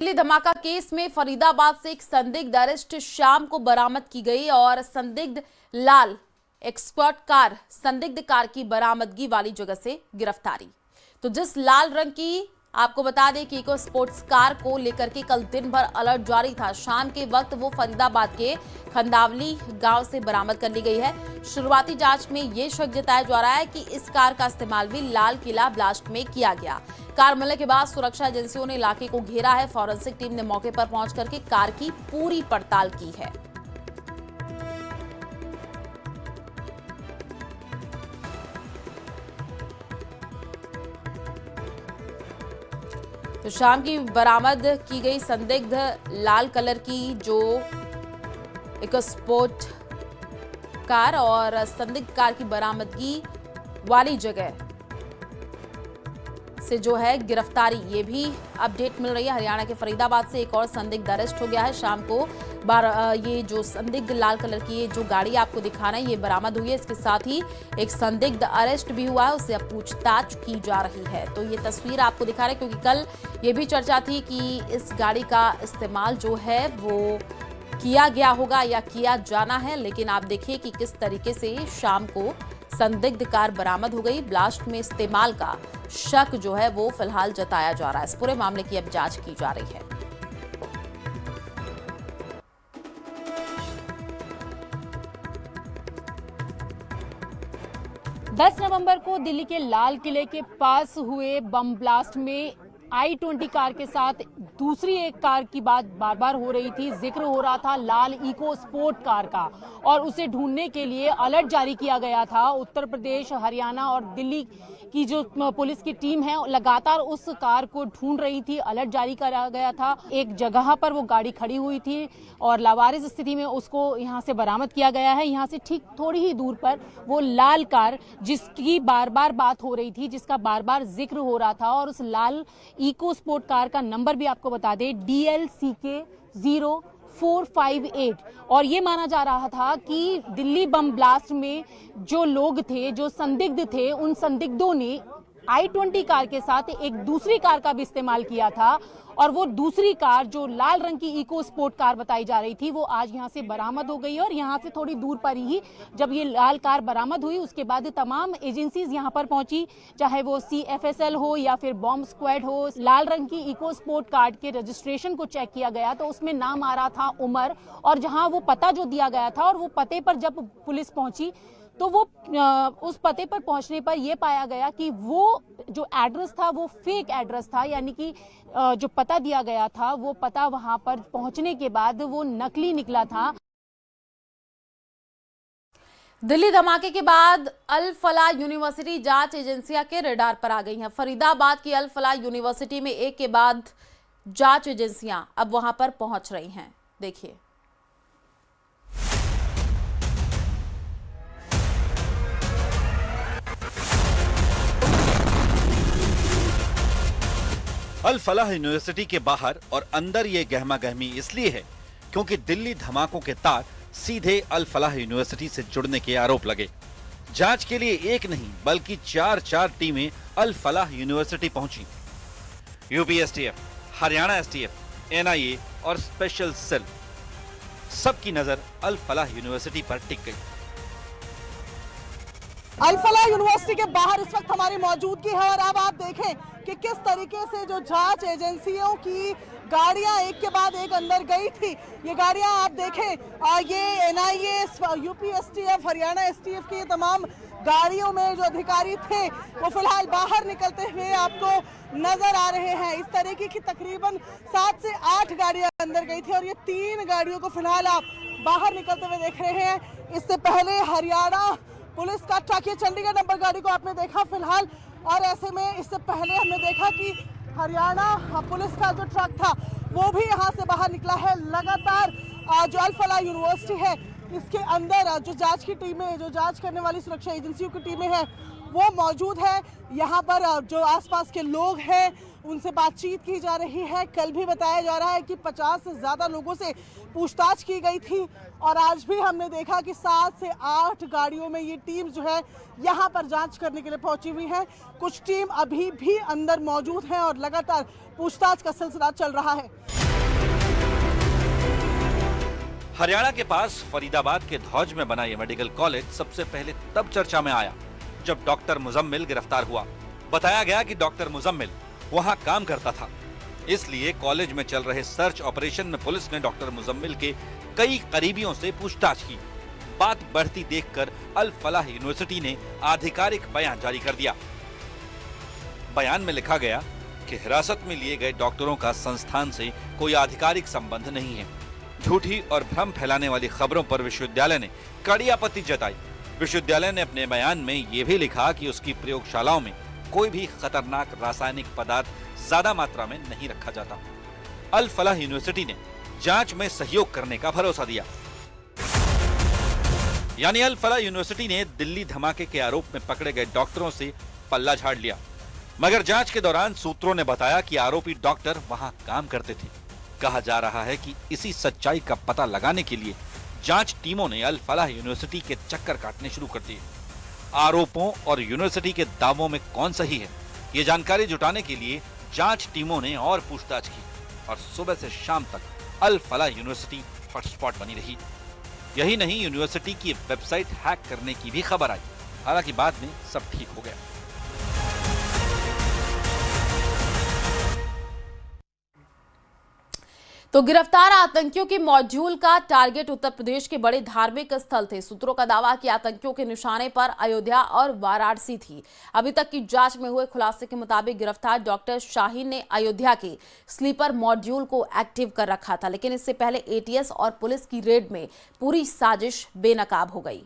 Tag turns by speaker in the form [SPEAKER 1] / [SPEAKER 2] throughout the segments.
[SPEAKER 1] दिल्ली धमाका केस में फरीदाबाद से एक संदिग्ध अरेस्ट शाम को बरामद की गई और संदिग्ध लाल एक्सपर्ट कार संदिग्ध कार की बरामदगी वाली जगह से गिरफ्तारी। तो जिस लाल रंग की आपको बता दें कि इको स्पोर्ट्स कार को लेकर के कल दिन भर अलर्ट जारी था। शाम के वक्त वो फरीदाबाद के खंदावली गांव से बरामद कर ली गई है। शुरुआती जांच में ये शक जताया जा रहा है कि इस कार का इस्तेमाल भी लाल किला ब्लास्ट में किया गया। कार मिलने के बाद सुरक्षा एजेंसियों ने इलाके को घेरा है। फॉरेंसिक टीम ने मौके पर पहुंच करके कार की पूरी पड़ताल की है। तो शाम की बरामद की गई संदिग्ध लाल कलर की जो एक स्पोर्ट कार और संदिग्ध कार की बरामदगी वाली जगह से जो है गिरफ्तारी, ये भी अपडेट मिल रही है। हरियाणा के फरीदाबाद से एक और संदिग्ध अरेस्ट हो गया है। शाम को ये जो संदिग्ध लाल कलर की ये जो गाड़ी आपको दिखा रहे हैं ये बरामद हुई है। इसके साथ ही एक संदिग्ध अरेस्ट भी हुआ है, उससे अब पूछताछ की जा रही है। तो ये तस्वीर आपको दिखा रहे हैं क्योंकि कल ये भी चर्चा थी कि इस गाड़ी का इस्तेमाल जो है वो किया गया होगा या किया जाना है, लेकिन आप देखिए कि किस तरीके से शाम को संदिग्ध कार बरामद हो गई। ब्लास्ट में इस्तेमाल का शक जो है वो फिलहाल जताया जा रहा है। इस पूरे मामले की अब जांच की जा रही है।
[SPEAKER 2] नवंबर को दिल्ली के लाल किले के पास हुए बम ब्लास्ट में i20 कार के साथ दूसरी एक कार की बात बार बार हो रही थी। जिक्र हो रहा था लाल इको स्पोर्ट कार का और उसे ढूंढने के लिए अलर्ट जारी किया गया था। उत्तर प्रदेश, हरियाणा और दिल्ली की जो पुलिस की टीम है लगातार उस कार को ढूंढ रही थी। अलर्ट जारी करा गया था। एक जगह पर वो गाड़ी खड़ी हुई थी और लावारिस स्थिति में उसको यहां से बरामद किया गया है। यहां से ठीक थोड़ी ही दूर पर वो लाल कार जिसकी बार बार बात हो रही थी, जिसका बार बार जिक्र हो रहा था, और उस लाल इको स्पोर्ट कार का नंबर भी आपको बता दें DLCK 0458। और ये माना जा रहा था कि दिल्ली बम ब्लास्ट में जो लोग थे, जो संदिग्ध थे, उन संदिग्धों ने i20 कार के साथ एक दूसरी कार का भी इस्तेमाल किया था। और वो दूसरी कार जो लाल रंग की इको स्पोर्ट कार बताई जा रही थी वो आज यहाँ से बरामद हो गई। और यहाँ से थोड़ी दूर पर ही जब ये लाल कार बरामद हुई उसके बाद तमाम एजेंसीज यहाँ पर पहुंची, चाहे वो CFSL हो या फिर बॉम्ब स्क्वाड हो। लाल रंग की इको स्पोर्ट कार के रजिस्ट्रेशन को चेक किया गया तो उसमें नाम आ रहा था उमर, और जहाँ वो पता जो दिया गया था और वो पते पर जब पुलिस पहुंची तो वो उस पते पर पहुंचने पर यह पाया गया कि वो जो एड्रेस था वो फेक एड्रेस था, यानी कि जो पता दिया गया था वो पता वहां पर पहुंचने के बाद वो नकली निकला था।
[SPEAKER 1] दिल्ली धमाके के बाद अल फलाह यूनिवर्सिटी जांच एजेंसियां के रडार पर आ गई हैं। फरीदाबाद की अल फलाह यूनिवर्सिटी में एक के बाद जांच एजेंसियां अब वहां पर पहुंच रही हैं। देखिए,
[SPEAKER 3] अल फलाह यूनिवर्सिटी के बाहर और अंदर ये गहमा गहमी इसलिए है क्योंकि दिल्ली धमाकों के तार सीधे अल फलाह यूनिवर्सिटी से जुड़ने के आरोप लगे। जांच के लिए एक नहीं बल्कि चार टीमें अल फलाह यूनिवर्सिटी पहुंची। UP STF, Haryana STF, NIA और स्पेशल सेल, सबकी नजर अल फलाह यूनिवर्सिटी पर टिक गई।
[SPEAKER 4] अल फलाह यूनिवर्सिटी के बाहर इस वक्त हमारी मौजूदगी है और अब आप देखें कि किस तरीके से जो जांच एजेंसियों की गाड़ियां एक के बाद एक अंदर गई थी। ये गाड़ियां आप देखें, ये NIA, UP STF, Haryana STF की तमाम गाड़ियों में जो अधिकारी थे वो फिलहाल बाहर निकलते हुए आपको नजर आ रहे हैं। इस तरीके की तकरीबन 7 से 8 गाड़ियां अंदर गई थी और ये 3 गाड़ियों को फिलहाल आप बाहर निकलते हुए देख रहे हैं। इससे पहले हरियाणा पुलिस का ट्रक, ये चंडीगढ़ नंबर गाड़ी को आपने देखा फिलहाल, और ऐसे में इससे पहले हमने देखा कि हरियाणा पुलिस का जो ट्रक था वो भी यहाँ से बाहर निकला है। लगातार जो अल फलाह यूनिवर्सिटी है इसके अंदर जो जांच की टीमें, जो जांच करने वाली सुरक्षा एजेंसियों की टीमें हैं वो मौजूद है। यहाँ पर जो आसपास के लोग हैं उनसे बातचीत की जा रही है। कल भी बताया जा रहा है कि 50 से ज़्यादा लोगों से पूछताछ की गई थी और आज भी हमने देखा कि 7 से 8 गाड़ियों में ये टीम जो है यहाँ पर जांच करने के लिए पहुंची हुई है। कुछ टीम अभी भी अंदर मौजूद है और लगातार पूछताछ का सिलसिला चल रहा है।
[SPEAKER 3] हरियाणा के पास फरीदाबाद के धौज में बना ये मेडिकल कॉलेज सबसे पहले तब चर्चा में आया जब डॉक्टर मुजम्मिल गिरफ्तार हुआ। बताया गया कि डॉक्टर मुजम्मिल वहां काम करता था, इसलिए कॉलेज में चल रहे सर्च ऑपरेशन में पुलिस ने डॉक्टर मुजम्मिल के कई करीबियों से पूछताछ की। बात बढ़ती देखकर अल फलाह यूनिवर्सिटी ने आधिकारिक बयान जारी कर दिया। बयान में लिखा गया कि हिरासत में लिए गए डॉक्टरों का संस्थान से कोई आधिकारिक संबंध नहीं है। झूठी और भ्रम फैलाने वाली खबरों पर विश्वविद्यालय ने कड़ी आपत्ति जताई। विश्वविद्यालय ने अपने बयान में ये भी लिखा कि उसकी प्रयोगशालाओं में कोई भी खतरनाक रासायनिक पदार्थ ज्यादा मात्रा में नहीं रखा जाता। अल फलाह यूनिवर्सिटी ने जांच में सहयोग करने का भरोसा दिया। यानी अल फलाह यूनिवर्सिटी ने दिल्ली धमाके के आरोप में पकड़े गए डॉक्टरों से पल्ला झाड़ लिया। मगर जांच के दौरान सूत्रों ने बताया कि आरोपी डॉक्टर वहां काम करते थे। कहा जा रहा है कि इसी सच्चाई का पता लगाने के लिए जांच टीमों ने अल फलाह यूनिवर्सिटी के चक्कर काटने शुरू कर दिए। आरोपों और यूनिवर्सिटी के दावों में कौन सही है, ये जानकारी जुटाने के लिए जांच टीमों ने और पूछताछ की और सुबह से शाम तक अल फलाह यूनिवर्सिटी हॉटस्पॉट बनी रही। यही नहीं, यूनिवर्सिटी की वेबसाइट हैक करने की भी खबर आई। हालांकि बाद में सब ठीक हो गया।
[SPEAKER 1] तो गिरफ्तार आतंकियों के मॉड्यूल का टारगेट उत्तर प्रदेश के बड़े धार्मिक स्थल थे। सूत्रों का दावा कि आतंकियों के निशाने पर अयोध्या और वाराणसी थी। अभी तक की जांच में हुए खुलासे के मुताबिक गिरफ्तार डॉक्टर शाहीन ने अयोध्या के स्लीपर मॉड्यूल को एक्टिव कर रखा था, लेकिन इससे पहले एटीएस और पुलिस की रेड में पूरी साजिश बेनकाब हो गई।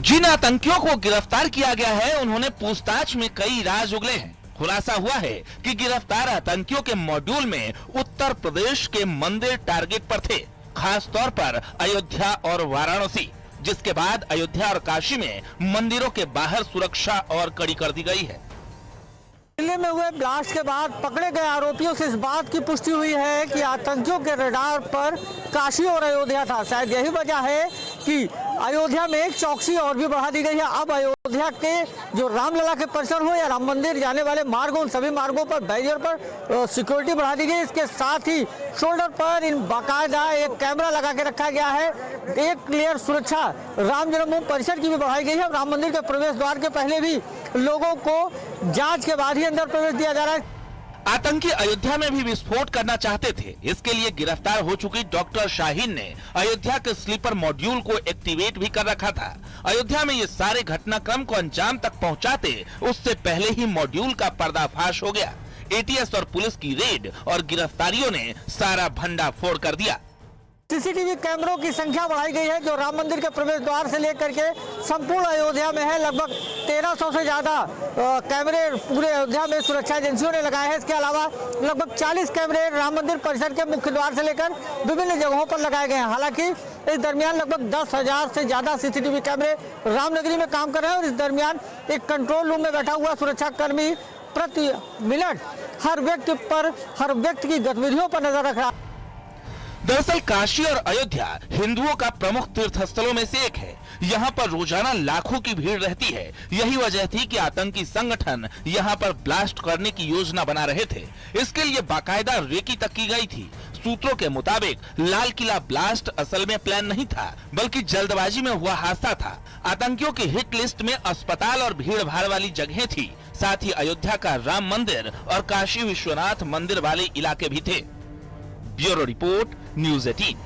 [SPEAKER 5] जिन आतंकियों को गिरफ्तार किया गया है उन्होंने पूछताछ में कई राज उगले हैं। खुलासा हुआ है कि गिरफ्तार आतंकियों के मॉड्यूल में उत्तर प्रदेश के मंदिर टारगेट पर थे, खास तौर पर अयोध्या और वाराणसी, जिसके बाद अयोध्या और काशी में मंदिरों के बाहर सुरक्षा और कड़ी कर दी गई है।
[SPEAKER 6] दिल्ली में हुए ब्लास्ट के बाद पकड़े गए आरोपियों से इस बात की पुष्टि हुई है कि आतंकियों के रडार पर काशी और अयोध्या था। शायद यही वजह है कि अयोध्या में एक चौकसी और भी बढ़ा दी गई है। अब अयोध्या के जो रामलला के परिसर हो या राम मंदिर जाने वाले मार्ग, उन सभी मार्गों पर बैरियर पर सिक्योरिटी बढ़ा दी गई। इसके साथ ही शोल्डर पर इन बाकायदा एक कैमरा लगा के रखा गया है। एक क्लियर सुरक्षा राम जन्मभूमि परिसर की भी बढ़ाई गई है। राम मंदिर के प्रवेश द्वार के पहले भी लोगों को जांच के बाद ही अंदर प्रवेश दिया जा रहा है।
[SPEAKER 5] आतंकी अयोध्या में भी विस्फोट करना चाहते थे। इसके लिए गिरफ्तार हो चुकी डॉक्टर शाहीन ने अयोध्या के स्लीपर मॉड्यूल को एक्टिवेट भी कर रखा था। अयोध्या में ये सारे घटनाक्रम को अंजाम तक पहुंचाते उससे पहले ही मॉड्यूल का पर्दाफाश हो गया। एटीएस और पुलिस की रेड और गिरफ्तारियों ने सारा भंडाफोड़ कर दिया।
[SPEAKER 6] सीसीटीवी कैमरों की संख्या बढ़ाई गई है जो राम मंदिर के प्रवेश द्वार से लेकर के संपूर्ण अयोध्या में है। लगभग 1300 से ज्यादा कैमरे पूरे अयोध्या में सुरक्षा एजेंसियों ने लगाए हैं। इसके अलावा लगभग 40 कैमरे राम मंदिर परिसर के मुख्य द्वार से लेकर विभिन्न जगहों पर लगाए गए हैं। हालांकि इस दरमियान लगभग 10,000 से ज्यादा सीसीटीवी कैमरे रामनगरी में काम कर रहे हैं और इस दरमियान एक कंट्रोल रूम में बैठा हुआ सुरक्षा कर्मी प्रति मिनट हर व्यक्ति की गतिविधियों पर नजर रख रहा है।
[SPEAKER 5] दरअसल काशी और अयोध्या हिंदुओं का प्रमुख तीर्थ स्थलों में से एक है। यहाँ पर रोजाना लाखों की भीड़ रहती है। यही वजह थी कि आतंकी संगठन यहाँ पर ब्लास्ट करने की योजना बना रहे थे। इसके लिए बाकायदा रेकी तक की गई थी। सूत्रों के मुताबिक लाल किला ब्लास्ट असल में प्लान नहीं था, बल्कि जल्दबाजी में हुआ हादसा था। आतंकियों की हिट लिस्ट में अस्पताल और भीड़ भाड़ वाली जगहें थी। साथ ही अयोध्या का राम मंदिर और काशी विश्वनाथ मंदिर वाले इलाके भी थे। Bureau report, news 18।